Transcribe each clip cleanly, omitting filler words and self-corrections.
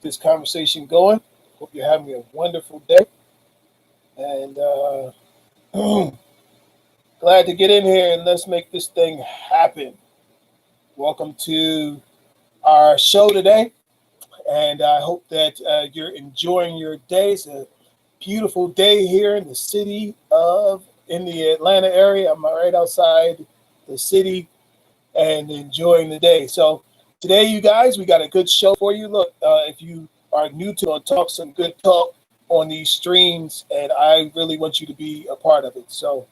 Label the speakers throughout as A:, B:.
A: this conversation going. Hope you're having a wonderful day. And glad to get in here and let's make this thing happen. Welcome to our show today. And I hope that you're enjoying your day. It's a beautiful day here in the in the Atlanta area. I'm right outside the city and enjoying the day. So today, you guys, we got a good show for you. Look, if you are new to talk some good talk on these streams, and I really want you to be a part of it. So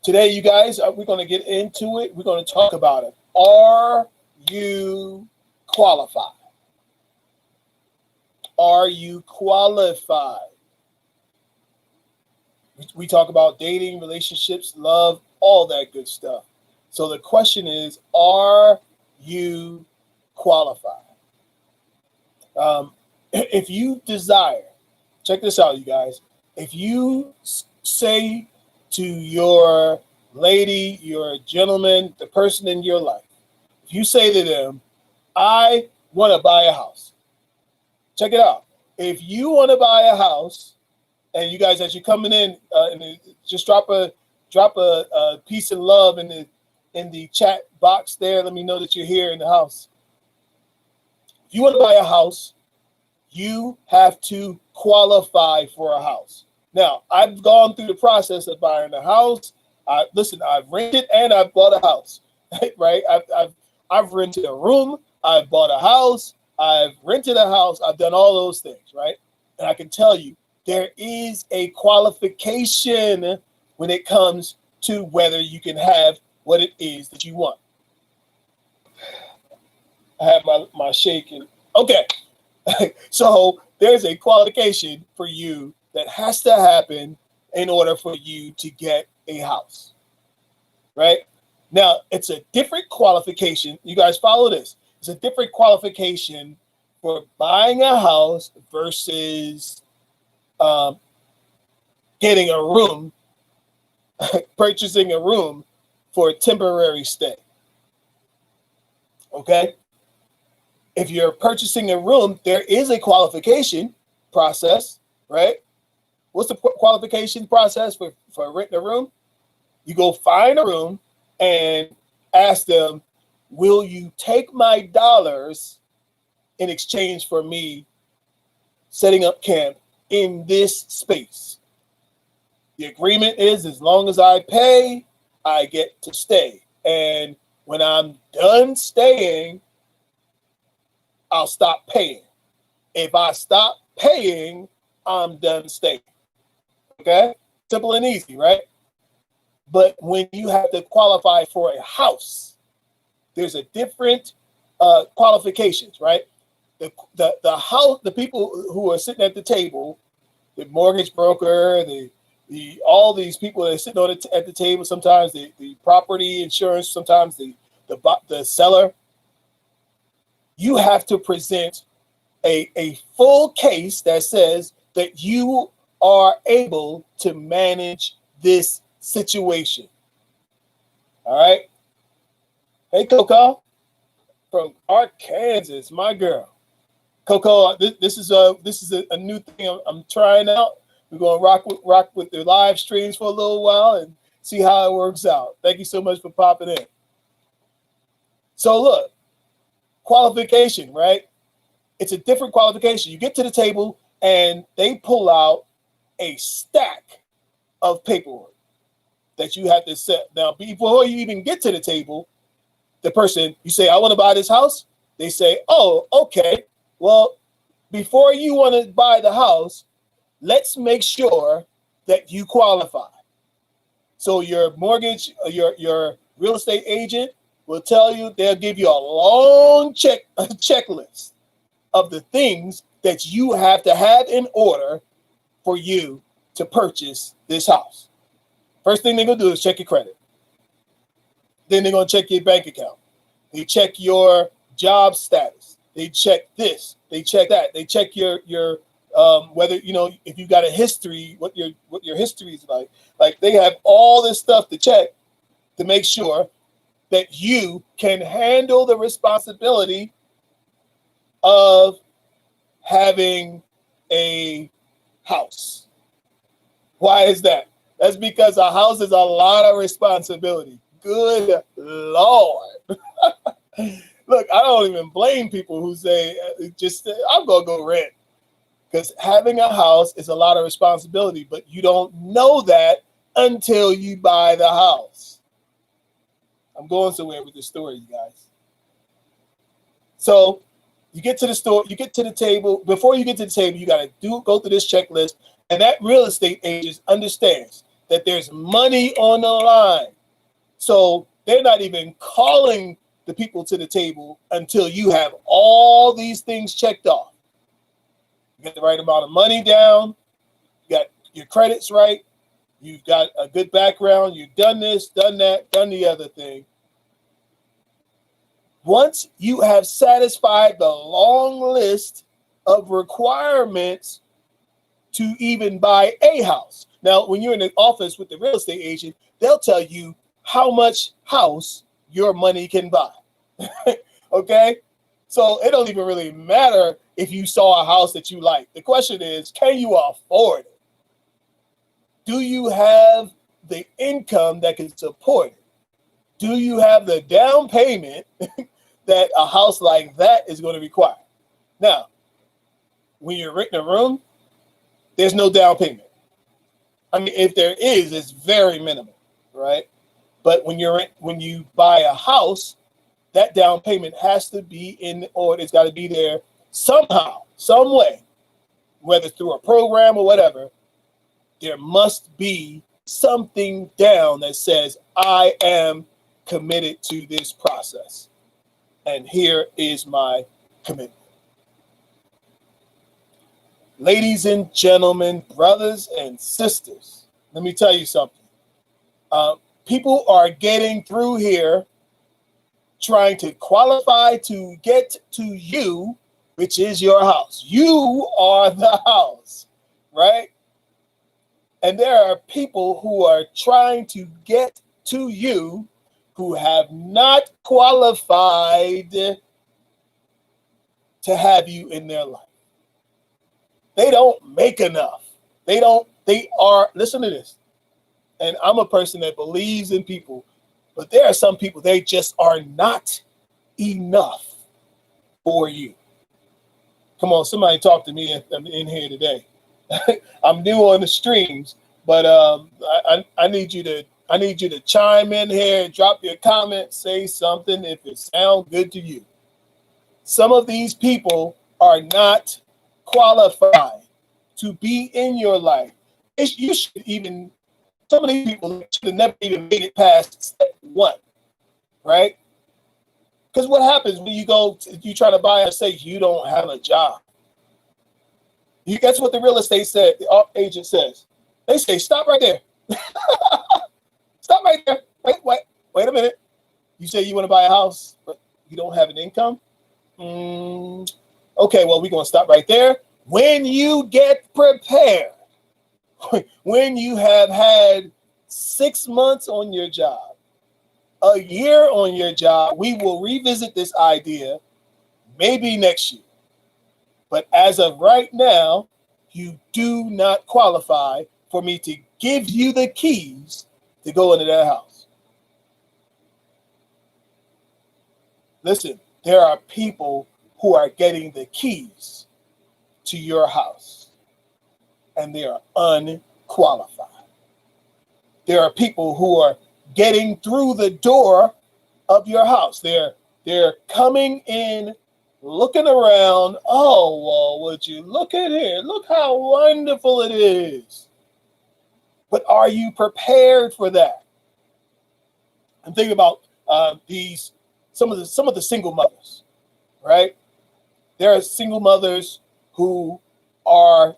A: today, you guys, we're going to get into it. We're going to talk about it. Are you qualified? Are you qualified? We talk about dating, relationships, love, all that good stuff. So the question is, are you qualified? If you desire, check this out, you guys. If you say to your lady, your gentleman, the person in your life, if you say to them, I want to buy a house. Check it out. If you want to buy a house, and you guys, as you're coming in, just drop a peace and love in the chat box there. Let me know that you're here in the house. If you want to buy a house, you have to qualify for a house. Now, I've gone through the process of buying a house. I've rented and I've bought a house, right? I've rented a room. I've bought a house. I've rented a house. I've done all those things, right? And I can tell you, there is a qualification when it comes to whether you can have what it is that you want. I have my shaking. Okay. So there's a qualification for you that has to happen in order for you to get a house, right? Now, it's a different qualification. You guys follow this. It's a different qualification for buying a house versus getting a room, purchasing a room for a temporary stay. Okay? If you're purchasing a room, there is a qualification process, right? What's the qualification process for renting a room? You go find a room and ask them, will you take my dollars in exchange for me setting up camp in this space? The agreement is, as long as I pay, I get to stay. And when I'm done staying, I'll stop paying. If I stop paying, I'm done staying. Okay? Simple and easy, right? But when you have to qualify for a house, there's a different qualifications, right? The house, the people who are sitting at the table, the mortgage broker, all these people that are sitting at the table, sometimes the property insurance, sometimes the seller, you have to present a full case that says that you are able to manage this situation. All right. Hey, Coco from Arkansas, my girl. Coco, this is a new thing I'm trying out. We're going to rock with the live streams for a little while and see how it works out. Thank you so much for popping in. So look, qualification, right? It's a different qualification. You get to the table and they pull out a stack of paperwork that you have to set. Now, before you even get to the table, the person, you say, I want to buy this house. They say, oh, okay. Well, before you want to buy the house, let's make sure that you qualify. So your mortgage, your real estate agent will tell you, they'll give you a long checklist of the things that you have to have in order for you to purchase this house. First thing they're going to do is check your credit. Then they're going to check your bank account. They check your job status. They check this. They check that. They check your whether, if you got a history, what your history is like. Like, they have all this stuff to check to make sure that you can handle the responsibility of having a house. Why is that? That's because a house is a lot of responsibility. Good Lord. Look, I don't even blame people who say, I'm going to go rent. Because having a house is a lot of responsibility, but you don't know that until you buy the house. I'm going somewhere with this story, you guys. So you get to the store, you get to the table. Before you get to the table, you got to go through this checklist. And that real estate agent understands that there's money on the line. So they're not even calling the people to the table until you have all these things checked off. You got the right amount of money down. You got your credits right. You've got a good background. You've done this, done that, done the other thing. Once you have satisfied the long list of requirements to even buy a house. Now, when you're in the office with the real estate agent, they'll tell you how much house your money can buy. Okay? So it don't even really matter if you saw a house that you like. The question is, can you afford it? Do you have the income that can support it? Do you have the down payment that a house like that is going to require? Now, when you're renting a room, there's no down payment. I mean, if there is, it's very minimal, right? But when you buy a house, that down payment has to be in, or it's got to be there somehow, some way, whether through a program or whatever. There must be something down that says, I am committed to this process. And here is my commitment. Ladies and gentlemen, brothers and sisters, let me tell you something. People are getting through here trying to qualify to get to you, which is your house. You are the house, right? And there are people who are trying to get to you who have not qualified to have you in their life. They don't make enough. Listen to this. And I'm a person that believes in people, but there are some people, they just are not enough for you. Come on, somebody talk to me in here today. I'm new on the streams, but I need you to chime in here, drop your comment, say something if it sounds good to you. Some of these people are not qualified to be in your life. Some of these people should have never even made it past step one, right? Because what happens when you try to buy or say you don't have a job? That's what the real estate agent says. They say, stop right there. Stop right there. Wait a minute. You say you want to buy a house, but you don't have an income? Okay, well, we're going to stop right there. When you get prepared, when you have had 6 months on your job, a year on your job, we will revisit this idea maybe next year. But as of right now, you do not qualify for me to give you the keys to go into that house. Listen, there are people who are getting the keys to your house, and they are unqualified. There are people who are getting through the door of your house. They're coming in, looking around. Oh, well, would you look at here? Look how wonderful it is. But are you prepared for that? I'm thinking about some of the single mothers, right? There are single mothers who are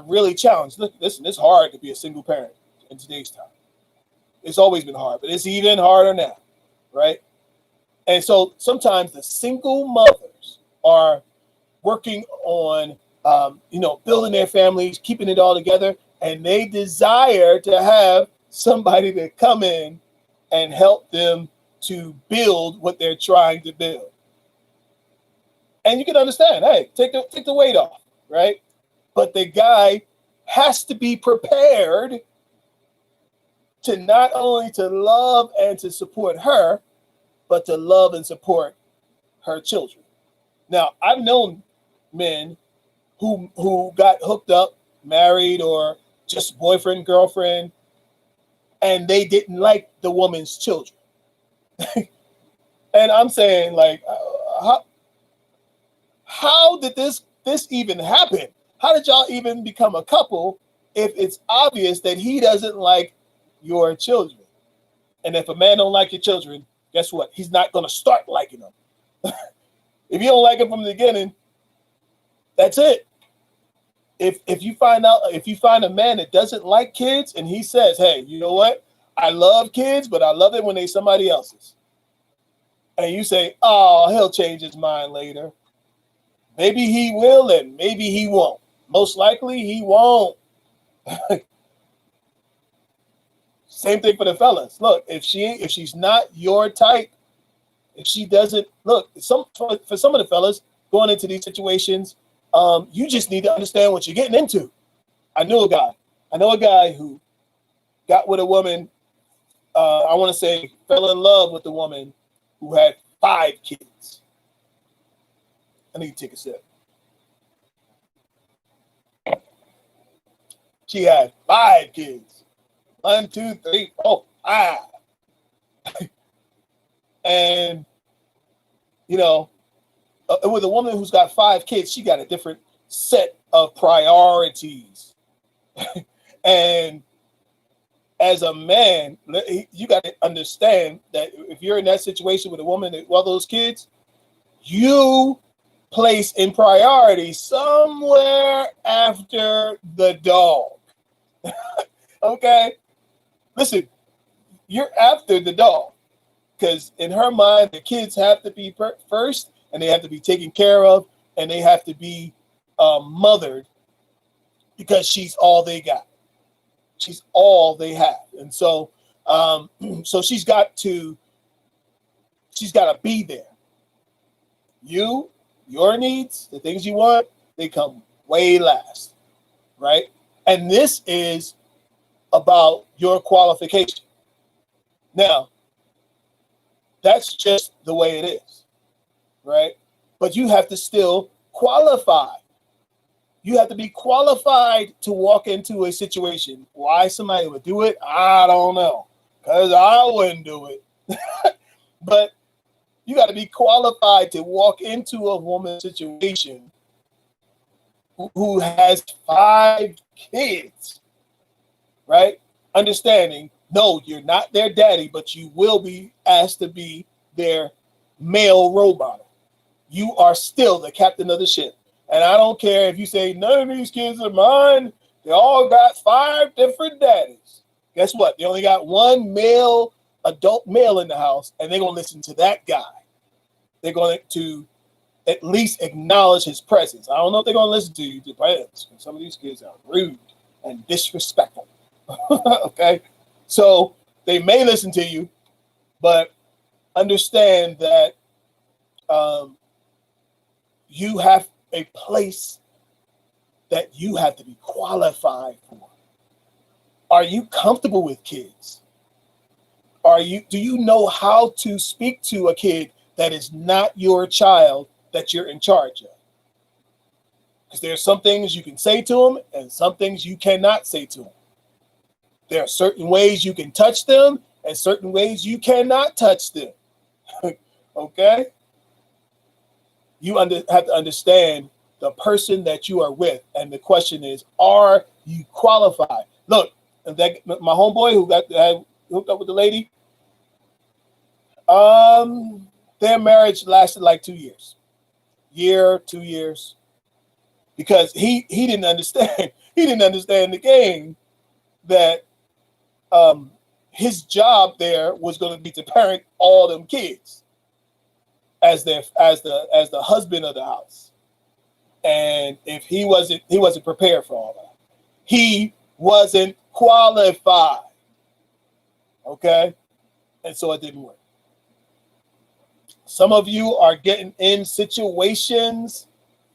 A: really challenged. Listen, it's hard to be a single parent in today's time. It's always been hard, but it's even harder now, right? And so sometimes the single mothers are working on, building their families, keeping it all together, and they desire to have somebody to come in and help them to build what they're trying to build. And you can understand, hey, take the weight off, right? But the guy has to be prepared to not only to love and to support her, but to love and support her children. Now, I've known men who got hooked up, married, or just boyfriend, girlfriend, and they didn't like the woman's children. And I'm saying, like, how did this even happen? How did y'all even become a couple if it's obvious that he doesn't like your children? And if a man don't like your children, guess what? He's not going to start liking them. If you don't like them from the beginning, that's it. If you find a man that doesn't like kids and he says, hey, you know what? I love kids, but I love it when they're somebody else's. And you say, oh, he'll change his mind later. Maybe he will and maybe he won't. Most likely he won't. Same thing for the fellas. Look, if she's not your type, if she doesn't look, for some of the fellas going into these situations, you just need to understand what you're getting into. I know a guy who got with a woman. I want to say fell in love with a woman who had 5 kids. I need to take a sip. She had 5 kids. 1, 2, 3, 4, 5. And, you know, with a woman who's got 5 kids, she got a different set of priorities. And as a man, you got to understand that if you're in that situation with a woman with all those kids, you place in priority somewhere after the dog. Okay? Listen, you're after the dog because in her mind, the kids have to be first and they have to be taken care of and they have to be mothered because she's all they got. She's all they have. And so so she's got to be there. Your needs, the things you want, they come way last, right? And this is about your qualification. Now, that's just the way it is, right? But you have to still qualify. You have to be qualified to walk into a situation. Why somebody would do it, I don't know, because I wouldn't do it. But you got to be qualified to walk into a woman's situation who has 5 kids, right? Understanding, no, you're not their daddy, but you will be asked to be their male role model. You are still the captain of the ship. And I don't care if you say, none of these kids are mine. They all got 5 different daddies. Guess what? They only got 1 adult male in the house, and they're going to listen to that guy. They're going to at least acknowledge his presence. I don't know if they're going to listen to you. Depends. Some of these kids are rude and disrespectful. Okay? So they may listen to you, but understand that you have a place that you have to be qualified for. Are you comfortable with kids? Do you know how to speak to a kid that is not your child that you're in charge of? Because there are some things you can say to them and some things you cannot say to them. There are certain ways you can touch them and certain ways you cannot touch them. Okay? You have to understand the person that you are with. And the question is, are you qualified? Look, my homeboy who got hooked up with the lady, their marriage lasted like 2 years. 2 years. Because he didn't understand. He didn't understand the game that his job there was going to be to parent all them kids as the husband of the house. And if he wasn't prepared for all that. He wasn't qualified. Okay? And so it didn't work. Some of you are getting in situations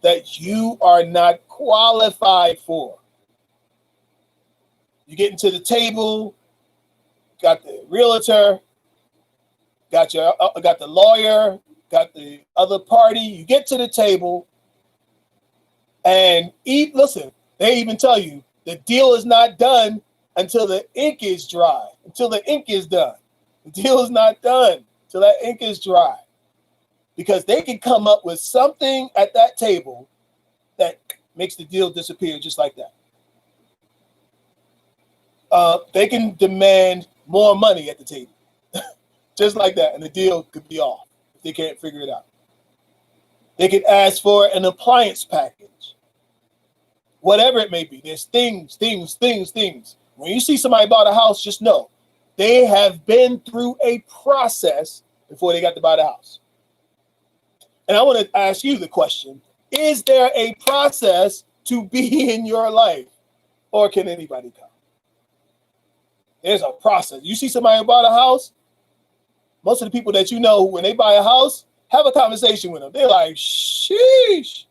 A: that you are not qualified for. You get into the table, got the realtor, got the lawyer, got the other party. You get to the table, and listen, they even tell you the deal is not done until the ink is dry, until the ink is done. The deal is not done till that ink is dry, because they can come up with something at that table that makes the deal disappear just like that. They can demand more money at the table, just like that, and the deal could be off if they can't figure it out. They could ask for an appliance package, whatever it may be. There's things. When you see somebody bought a house, just know they have been through a process before they got to buy the house. And I want to ask you the question, is there a process to be in your life, or can anybody come? There's a process. You see somebody bought a house, most of the people that you know, when they buy a house, have a conversation with them. They're like, sheesh,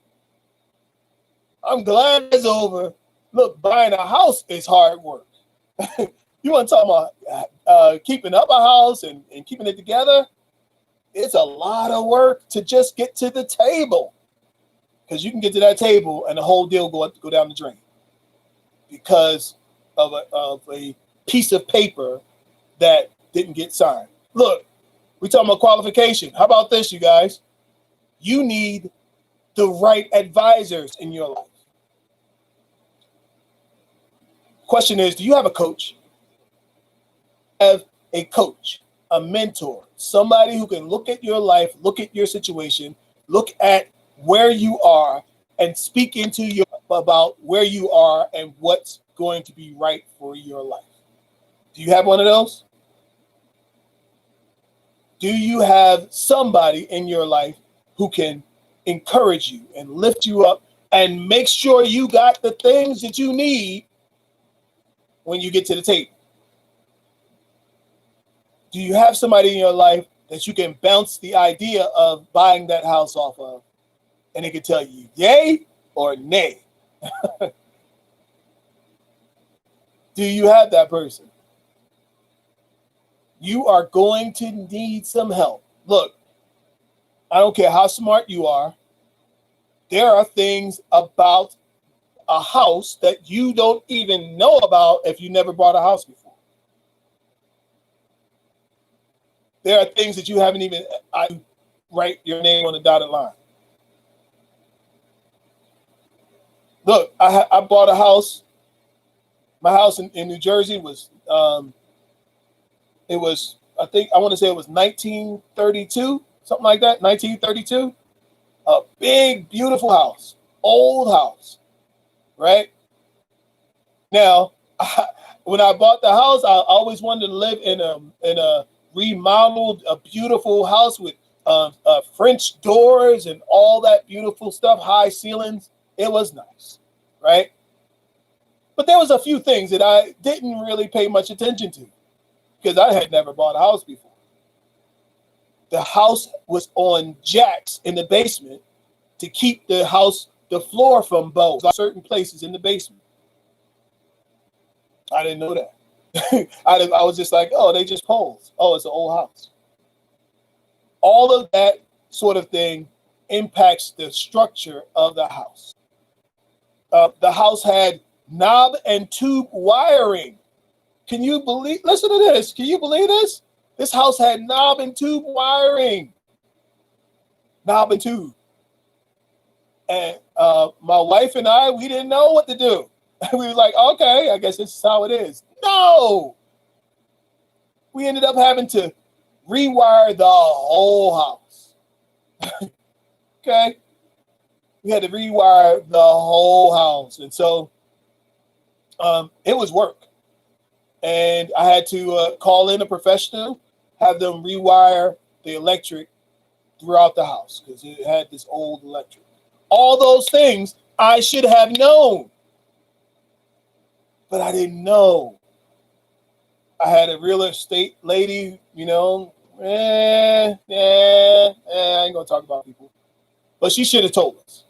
A: I'm glad it's over. Look, buying a house is hard work. You want to talk about keeping up a house and keeping it together? It's a lot of work to just get to the table, because you can get to that table and the whole deal go down the drain because of a piece of paper that didn't get signed. Look, we're talking about qualification. How about this, you guys? You need the right advisors in your life. Question is, do you have a coach? Have a coach, a mentor, somebody who can look at your life, look at your situation, look at where you are, and speak into you about where you are and what's going to be right for your life. Do you have one of those? Do you have somebody in your life who can encourage you and lift you up and make sure you got the things that you need when you get to the table? Do you have somebody in your life that you can bounce the idea of buying that house off of, and they can tell you yay or nay? Do you have that person? You are going to need some help. Look, I don't care how smart you are. There are things about a house that you don't even know about if you never bought a house before. There are things that you haven't even write your name on the dotted line. Look, I bought a house. My house in New Jersey was, it was, I think, I want to say it was 1932, something like that, 1932. A big, beautiful house, old house, right? Now, when I bought the house, I always wanted to live in a remodeled, a beautiful house with French doors and all that beautiful stuff, high ceilings. It was nice, right? But there was a few things that I didn't really pay much attention to because I had never bought a house before. The house was on jacks in the basement to keep the floor from bows, certain places in the basement. I didn't know that. I was just like, oh, they just poles. Oh, it's an old house. All of that sort of thing impacts the structure of the house. The house had knob and tube wiring. Can you believe? Listen to this. Can you believe this? This house had knob and tube wiring. Knob and tube. And my wife and I, we didn't know what to do. We were like, okay, I guess this is how it is. No! We ended up having to rewire the whole house. Okay? We had to rewire the whole house. And so it was work. And I had to call in a professional, have them rewire the electric throughout the house because it had this old electric. All those things I should have known, but I didn't know. I had a real estate lady, I ain't gonna talk about people. But she should have told us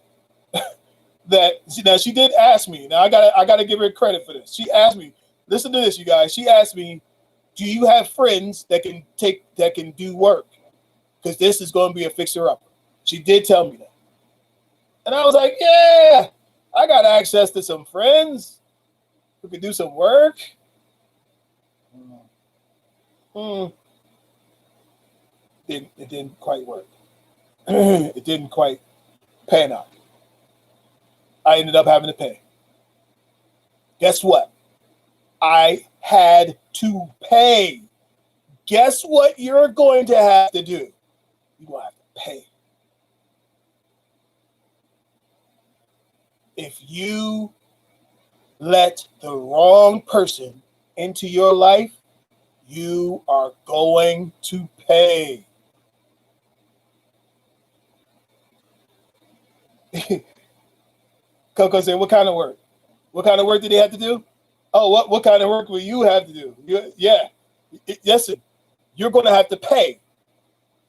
A: that. Now she did ask me. Now I gotta give her credit for this. She asked me. Listen to this, you guys. She asked me, "Do you have friends that can do work? Because this is going to be a fixer-upper." She did tell me that, and I was like, "Yeah, I got access to some friends who can do some work." It didn't quite work. It didn't quite pan out. I ended up having to pay. Guess what? I had to pay. Guess what you're going to have to do? You're going to have to pay. If you let the wrong person into your life, you are going to pay. Coco said, what kind of work? What kind of work did he have to do? Oh, what kind of work will you have to do? Listen, you're going to have to pay.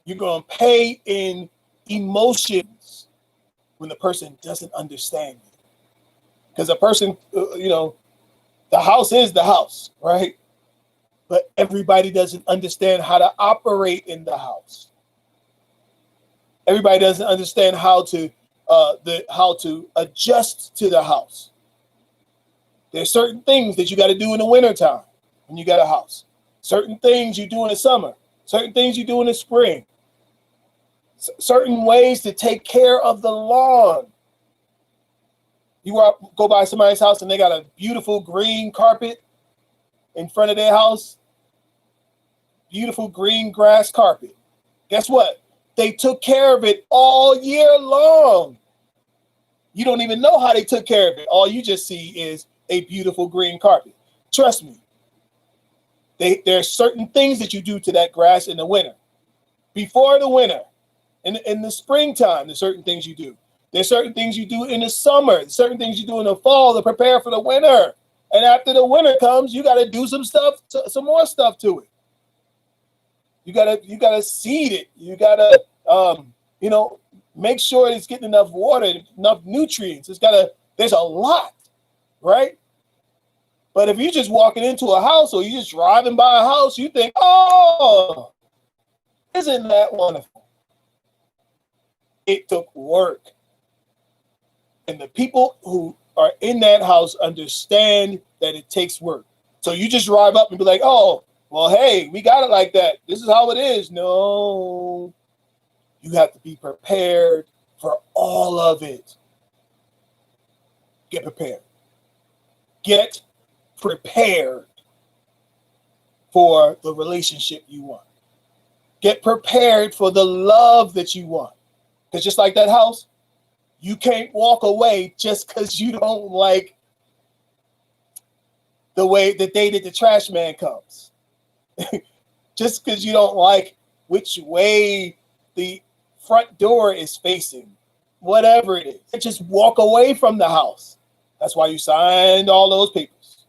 A: You're going to pay in emotions when the person doesn't understand you. Because a person, the house is the house, right? But everybody doesn't understand how to operate in the house. Everybody doesn't understand how to adjust to the house. There's certain things that you got to do in the wintertime when you got a house. Certain things you do in the summer. Certain things you do in the spring. Certain ways to take care of the lawn. You go by somebody's house and they got a beautiful green carpet in front of their house. Beautiful green grass carpet. Guess what? They took care of it all year long. You don't even know how they took care of it. All you just see is a beautiful green carpet. Trust me. There are certain things that you do to that grass in the winter. Before the winter, in the springtime, there's certain things you do. There's certain things you do in the summer. There's certain things you do in the fall to prepare for the winter. And after the winter comes, you got to do some more stuff to it. You gotta seed it. You gotta make sure it's getting enough water, enough nutrients. There's a lot, right? But if you're just walking into a house or you're just driving by a house, you think, oh, isn't that wonderful? It took work. And the people who are in that house understand that it takes work. So you just drive up and be like, oh, well, hey, we got it like that. This is how it is. No, you have to be prepared for all of it. Get prepared. Get prepared for the relationship you want. Get prepared for the love that you want. Because just like that house, you can't walk away just because you don't like the way the day that the trash man comes. Just because you don't like which way the front door is facing, whatever it is. Just walk away from the house. That's why you signed all those papers.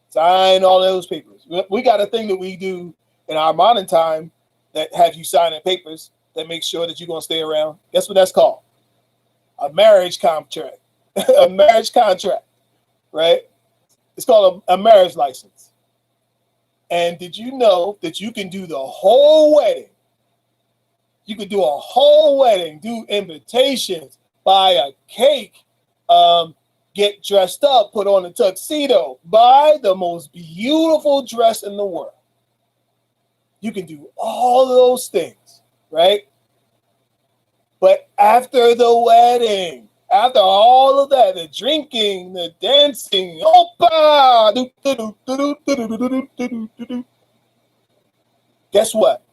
A: Sign all those papers. We got a thing that we do in our modern time that have you signing papers that makes sure that you're going to stay around. Guess what that's called? A marriage contract. A marriage contract, right? It's called a marriage license. And did you know that you can do the whole wedding? You could do a whole wedding, do invitations, buy a cake, get dressed up, put on a tuxedo, buy the most beautiful dress in the world. You can do all of those things, right? But after the wedding, after all of that, the drinking, the dancing, guess what?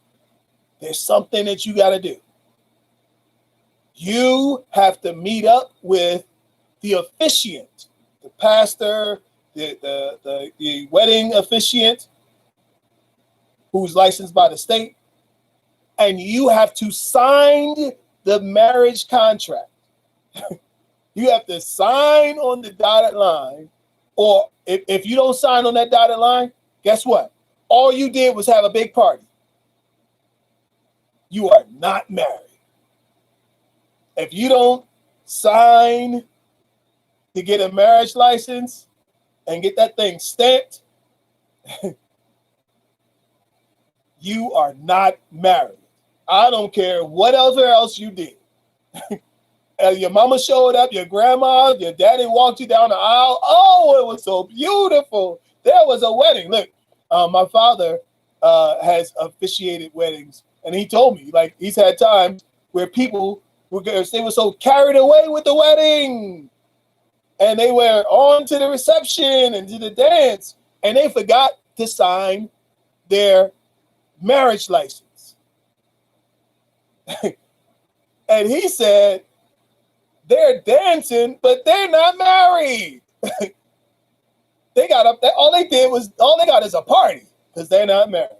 A: There's something that you got to do. You have to meet up with the officiant, the pastor, the wedding officiant who's licensed by the state, and you have to sign the marriage contract. You have to sign on the dotted line, or if you don't sign on that dotted line, guess what? All you did was have a big party. you are not married. If you don't sign to get a marriage license and get that thing stamped, you are not married. I don't care whatever else you did. Your mama showed up, your grandma, your daddy walked you down the aisle. Oh, it was so beautiful. There was a wedding. Look, my father has officiated weddings, and he told me, like, he's had times where people they were so carried away with the wedding, and they were on to the reception and to the dance, and they forgot to sign their marriage license. And he said, they're dancing, but they're not married. They got up there. All they got is a party because they're not married.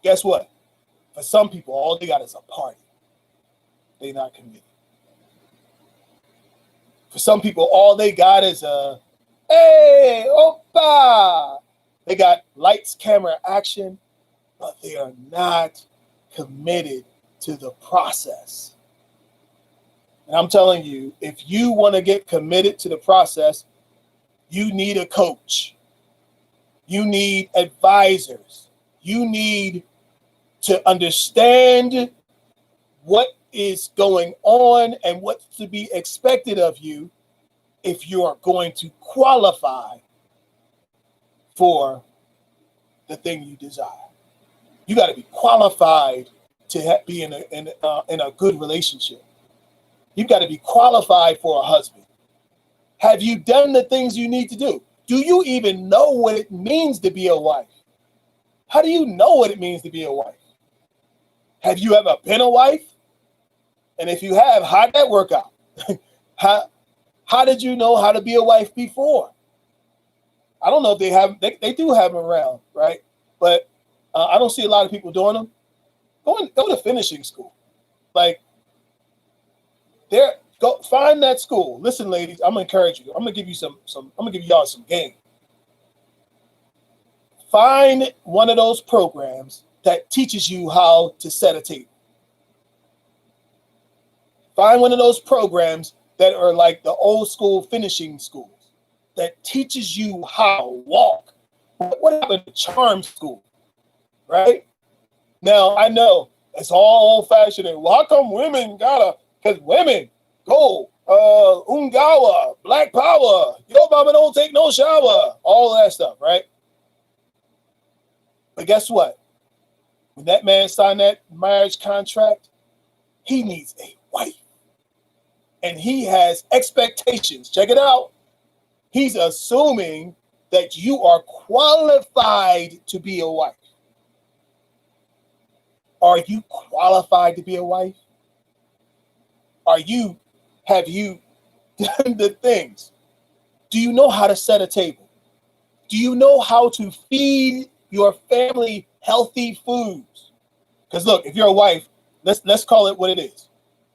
A: Guess what? For some people, all they got is a party. They're not committed. For some people, all they got is a, hey, oppa. They got lights, camera, action, but they are not committed to the process. And I'm telling you, if you want to get committed to the process, you need a coach. You need advisors. You need to understand what is going on and what's to be expected of you if you are going to qualify for the thing you desire. You got to be qualified to be in a good relationship. You've got to be qualified for a husband. Have you done the things you need to do? Do you even know what it means to be a wife? How do you know what it means to be a wife? Have you ever been a wife? And if you have, how'd that work out? How did you know how to be a wife before? I don't know if they do have them around, right? But I don't see a lot of people doing them. Go to finishing school. Like, go find that school. Listen, ladies, I'm gonna encourage you. I'm gonna give you I'm gonna give y'all some game. Find one of those programs that teaches you how to set a table. Find one of those programs that are like the old school finishing schools that teaches you how to walk. What happened to charm school, right? Now, I know it's all old-fashioned. Well, how come women because women go, Ungawa, Black Power, your mama don't take no shower, all that stuff, right? But guess what? When that man signed that marriage contract, he needs a wife. And he has expectations. Check it out. He's assuming that you are qualified to be a wife. Are you qualified to be a wife? Have you done the things? Do you know how to set a table? Do you know how to feed your family healthy foods? Because look, if you're a wife, let's call it what it is.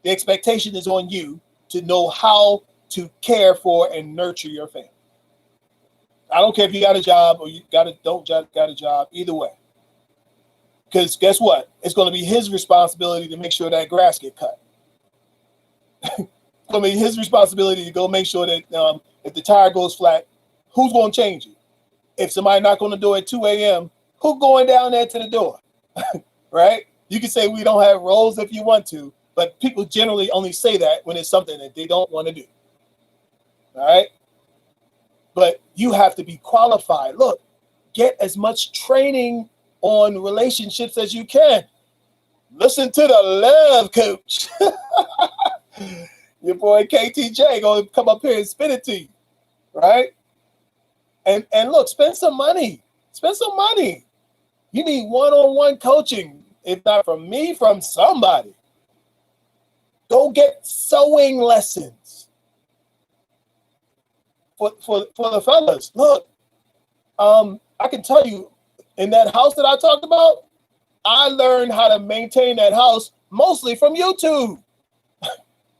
A: The expectation is on you to know how to care for and nurture your family. I don't care if you got a job or you got a job, either way. Because guess what? It's going to be his responsibility to make sure that grass get cut. It's going to be his responsibility to go make sure that if the tire goes flat, who's going to change it? If somebody knock on the door at 2 a.m., who's going down there to the door? Right? You can say we don't have roles if you want to, but people generally only say that when it's something that they don't want to do. All right? But you have to be qualified. Look, get as much training on relationships as you can. Listen to the love coach. Your boy KTJ gonna come up here and spin it to you, right? And look, spend some money. Spend some money. You need one-on-one coaching. If not from me, from somebody. Go get sewing lessons. For the fellas, look, I can tell you, in that house that I talked about, I learned how to maintain that house mostly from YouTube.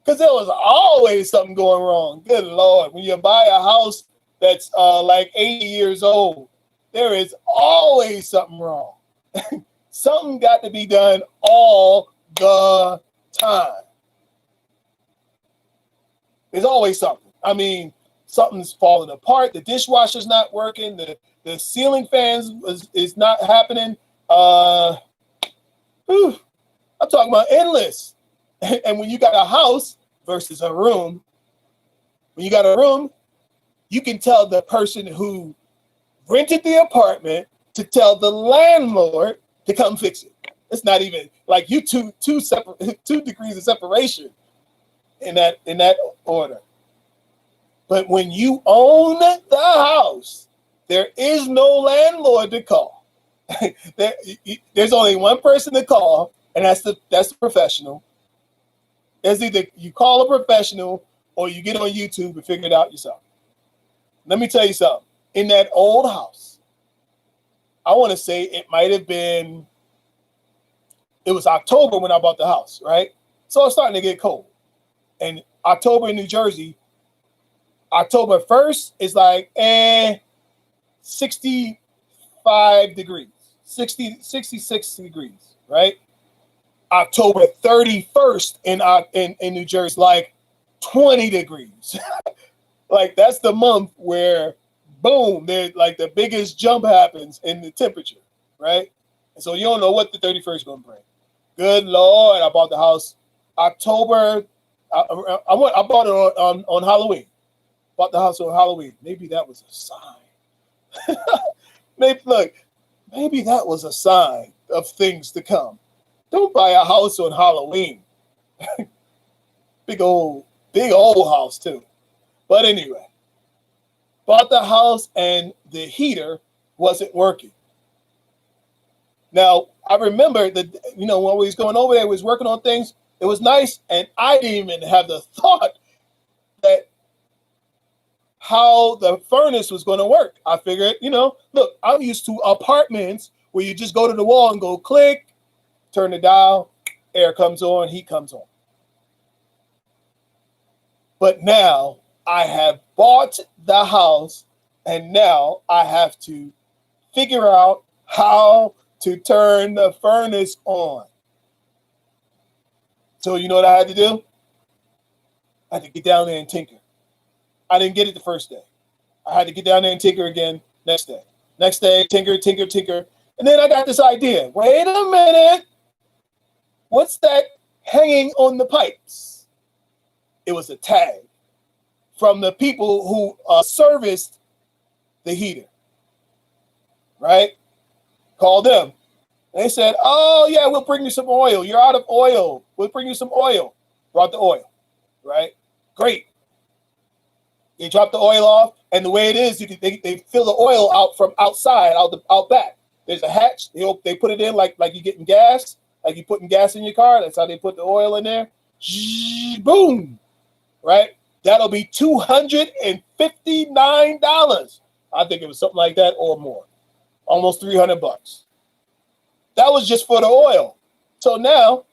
A: Because there was always something going wrong. Good Lord. When you buy a house that's like 80 years old, there is always something wrong. Something got to be done all the time. There's always something. I mean, something's falling apart. The dishwasher's not working. The ceiling fans is not happening. I'm talking about endless. And when you got a house versus a room, when you got a room, you can tell the person who rented the apartment to tell the landlord to come fix it. It's not even like you two degrees of separation in that order. But when you own the house, there is no landlord to call. There's only one person to call, and that's the professional. There's either you call a professional or you get on YouTube and figure it out yourself. Let me tell you something. In that old house, I want to say it was October when I bought the house, right? So it's starting to get cold. And October in New Jersey, October 1st is like 65 degrees, 66 degrees, right? October 31st in New Jersey, like 20 degrees. Like that's the month where, boom, like the biggest jump happens in the temperature, right? And so you don't know what the 31st is going to bring. Good Lord, I bought the house October. I bought it on Halloween. Bought the house on Halloween. Maybe that was a sign. Maybe that was a sign of things to come. Don't buy a house on Halloween. Big old house too. But anyway, bought the house and the heater wasn't working. Now, I remember that, when we was going over there, we was working on things. It was nice, and I didn't even have the thought that how the furnace was going to work. I figured, look, I'm used to apartments where you just go to the wall and go click, turn the dial, air comes on, heat comes on. But now I have bought the house, and now I have to figure out how to turn the furnace on. So you know what I had to do? I had to get down there and tinker. I didn't get it the first day. I had to get down there and tinker again next day. Next day, tinker. And then I got this idea. Wait a minute. What's that hanging on the pipes? It was a tag from the people who serviced the heater, right? Called them. They said, oh, yeah, we'll bring you some oil. You're out of oil. We'll bring you some oil. Brought the oil, right? Great. They drop the oil off, and the way it is, they fill the oil out from outside, out back. There's a hatch. They put it in like you're getting gas, like you're putting gas in your car. That's how they put the oil in there. Boom, right? That'll be $259. I think it was something like that or more. Almost $300. That was just for the oil. So now,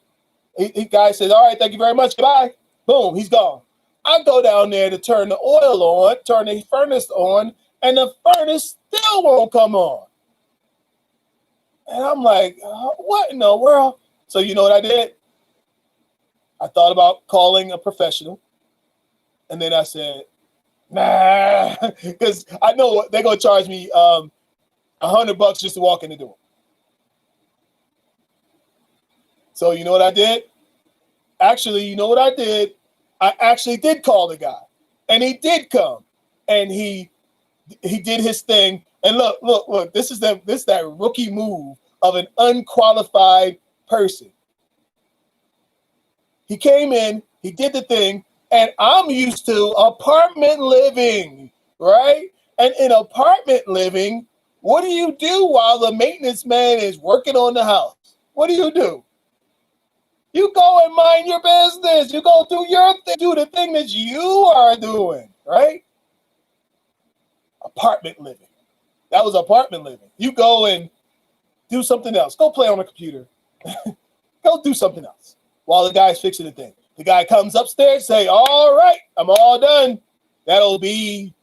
A: the guy says, all right, thank you very much. Goodbye. Boom, he's gone. I go down there to turn the oil on, turn the furnace on, and the furnace still won't come on. And I'm like, what in the world? So you know what I did? I thought about calling a professional. And then I said, nah, because I know they're going to charge me $100 just to walk in the door. So you know what I did? Actually, you know what I did? I actually did call the guy, and he did come, and he did his thing. And look, this is that rookie move of an unqualified person. He came in, he did the thing, and I'm used to apartment living, right? And in apartment living, what do you do while the maintenance man is working on the house? What do? You go and mind your business. You go do your thing, do the thing that you are doing, right? Apartment living. That was apartment living. You go and do something else. Go play on the computer. Go do something else while the guy's fixing the thing. The guy comes upstairs, say, all right, I'm all done. It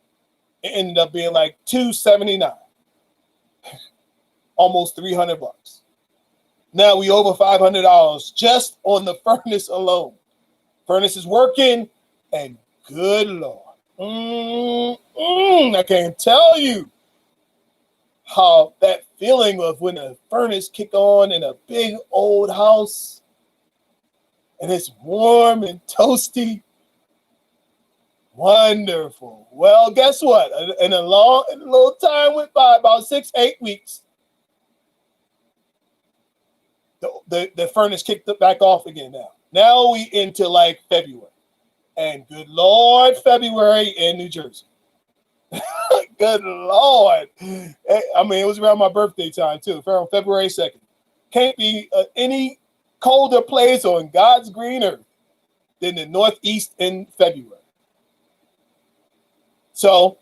A: ended up being like $279. Almost $300. Now we over $500 just on the furnace alone. Furnace is working, and good Lord. I can't tell you how that feeling of when a furnace kick on in a big old house and it's warm and toasty. Wonderful. Well, guess what? In a little time went by, about 6-8 weeks, the furnace kicked it back off again now. Now we into like February. And good Lord, February in New Jersey. Good Lord. I mean, it was around my birthday time too, around February 2nd. Can't be any colder place on God's green earth than the Northeast in February. So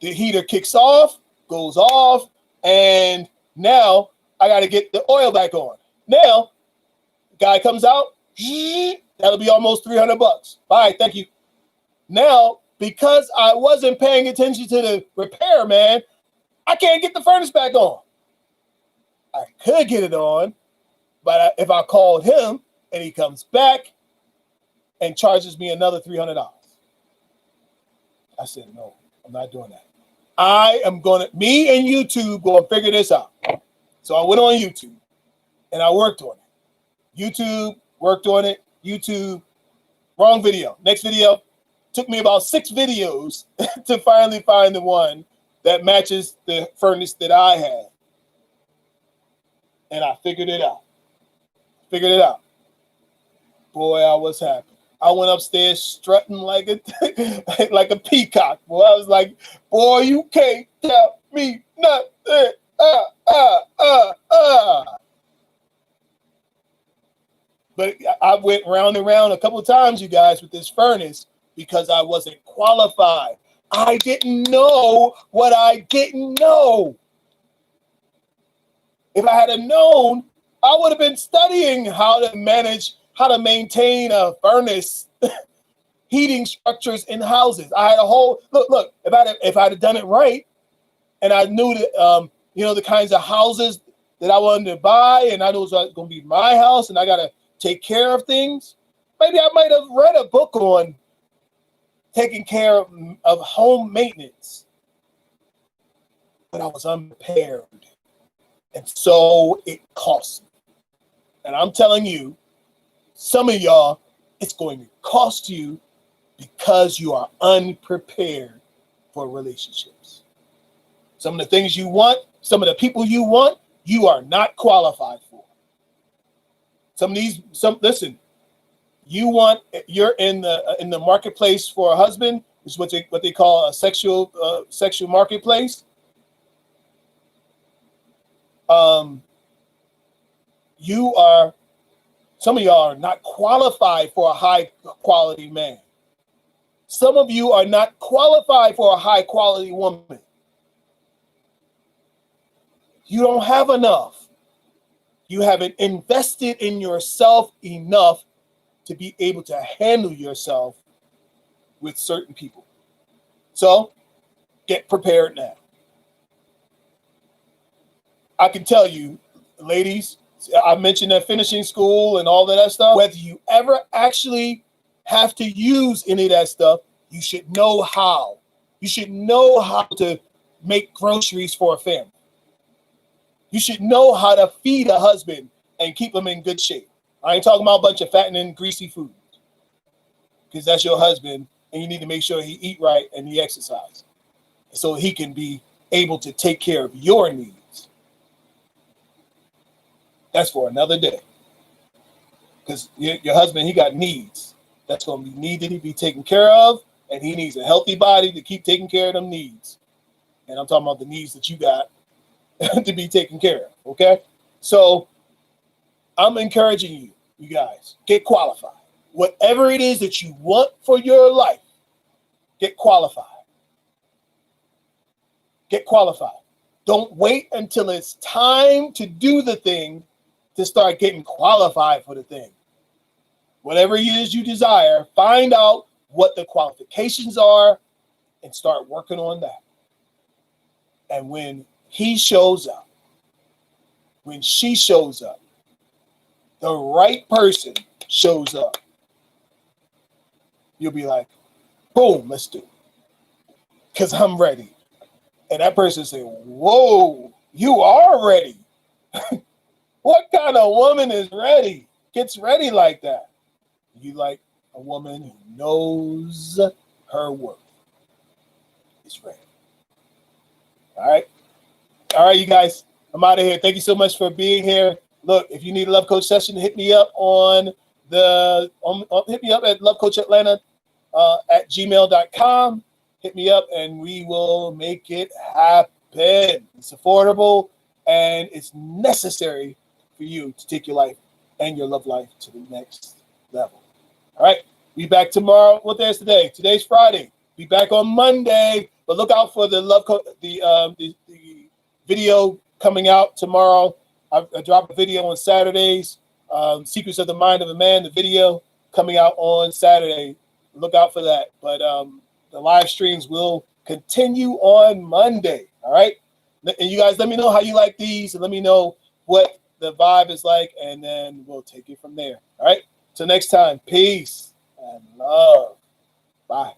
A: the heater kicks off, goes off, and now I got to get the oil back on. Now, guy comes out, that'll be almost $300. All right, thank you. Now, because I wasn't paying attention to the repair, man, I can't get the furnace back on. I could get it on, but if I called him and he comes back and charges me another $300. I said, no, I'm not doing that. Me and YouTube going to figure this out. So I went on YouTube and I worked on it. YouTube, worked on it. YouTube, wrong video. Next video, took me about 6 videos to finally find the one that matches the furnace that I had. And I figured it out. Boy, I was happy. I went upstairs strutting like a like a peacock. Boy, I was like, boy, you can't tell me nothing. But I went round and round a couple of times, you guys, with this furnace because I wasn't qualified. I didn't know what I didn't know. If I had known, I would have been studying how to maintain a furnace, heating structures in houses. I had a whole look. If I'd have done it right, and I knew that the kinds of houses that I wanted to buy, and I knew it was going to be my house, and I got to take care of things. Maybe I might have read a book on taking care of home maintenance, but I was unprepared, and so it cost me. And I'm telling you, some of y'all, it's going to cost you because you are unprepared for relationships. Some of the things you want, some of the people you want, you are not qualified for. Listen, you're in the marketplace for a husband, which is what they call a sexual marketplace. Some of y'all are not qualified for a high quality man. Some of you are not qualified for a high quality woman. You don't have enough. You haven't invested in yourself enough to be able to handle yourself with certain people. So get prepared now. I can tell you, ladies, I mentioned that finishing school and all of that stuff. Whether you ever actually have to use any of that stuff, you should know how. You should know how to make groceries for a family. You should know how to feed a husband and keep him in good shape. I ain't talking about a bunch of fattening, greasy food, because that's your husband, and you need to make sure he eat right and he exercise so he can be able to take care of your needs. That's for another day. Because your husband, he got needs. That's going to be needed to be taken care of, and he needs a healthy body to keep taking care of them needs. And I'm talking about the needs that you got to be taken care of, okay? So I'm encouraging you guys, get qualified. Whatever it is that you want for your life, get qualified. Get qualified. Don't wait until it's time to do the thing to start getting qualified for the thing. Whatever it is you desire, find out what the qualifications are and start working on that. And when he shows up, when she shows up, the right person shows up, you'll be like, boom, let's do it. Because I'm ready. And that person say, whoa, you are ready. What kind of woman is ready? Gets ready like that? You like a woman who knows her worth. Is ready. All right. All right, you guys. I'm out of here. Thank you so much for being here. Look, if you need a love coach session, hit me up hit me up at lovecoachatlanta at gmail.com. Hit me up and we will make it happen. It's affordable and it's necessary for you to take your life and your love life to the next level. All right. Be back tomorrow. What day is today? Today's Friday. Be back on Monday. But look out for the the video coming out tomorrow. I drop a video on Saturdays. Secrets of the Mind of a Man, the video coming out on Saturday. Look out for that. But the live streams will continue on Monday. All right. And you guys let me know how you like these and let me know what the vibe is like. And then we'll take it from there. All right. Till next time. Peace and love. Bye.